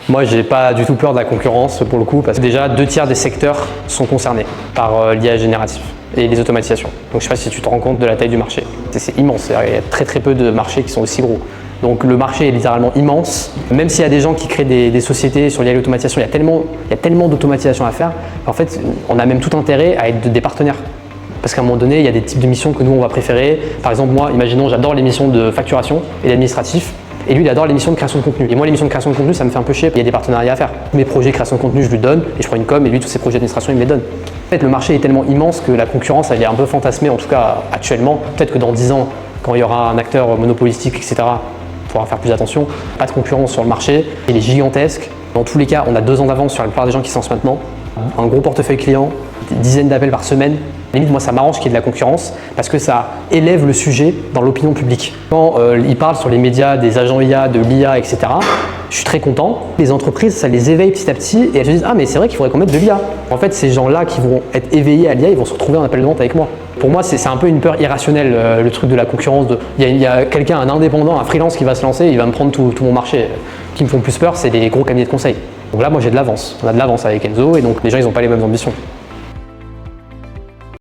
Moi, j'ai pas du tout peur de la concurrence pour le coup, parce que déjà 2/3 des secteurs sont concernés par l'IA génératif et les automatisations. Donc je sais pas si tu te rends compte de la taille du marché. C'est immense, il y a très peu de marchés qui sont aussi gros. Donc le marché est littéralement immense. Même s'il y a des gens qui créent des sociétés sur l'IA et l'automatisation, il y a tellement d'automatisation à faire. En fait, on a même tout intérêt à être des partenaires. Parce qu'à un moment donné, il y a des types de missions que nous on va préférer. Par exemple, moi, imaginons, j'adore les missions de facturation et d'administratif. Et lui, il adore les missions de création de contenu. Et moi, les missions de création de contenu, ça me fait un peu chier. Il y a des partenariats à faire. Mes projets de création de contenu, je lui donne et je prends une com, et lui, tous ses projets d'administration, il me les donne. En fait, le marché est tellement immense que la concurrence, elle est un peu fantasmée, en tout cas actuellement. Peut-être que dans 10 ans, quand il y aura un acteur monopolistique, etc., il faudra faire plus attention. Pas de concurrence sur le marché. Il est gigantesque. Dans tous les cas, on a 2 ans d'avance sur la plupart des gens qui se lancent maintenant. Un gros portefeuille client, des dizaines d'appels par semaine. Limite, moi, ça m'arrange qu'il y ait de la concurrence parce que ça élève le sujet dans l'opinion publique. Quand ils parlent sur les médias des agents IA, de l'IA, etc., je suis très content. Les entreprises, ça les éveille petit à petit et elles se disent « Ah, mais c'est vrai qu'il faudrait qu'on mette de l'IA ». En fait, ces gens-là qui vont être éveillés à l'IA, ils vont se retrouver en appel de vente avec moi. Pour moi, c'est un peu une peur irrationnelle, le truc de la concurrence. Il y a quelqu'un, un indépendant, un freelance qui va se lancer, il va me prendre tout mon marché. Ce qui me font plus peur, c'est les gros cabinets de conseil. Donc là, moi, j'ai de l'avance. On a de l'avance avec Enzo et donc les gens, ils n'ont pas les mêmes ambitions.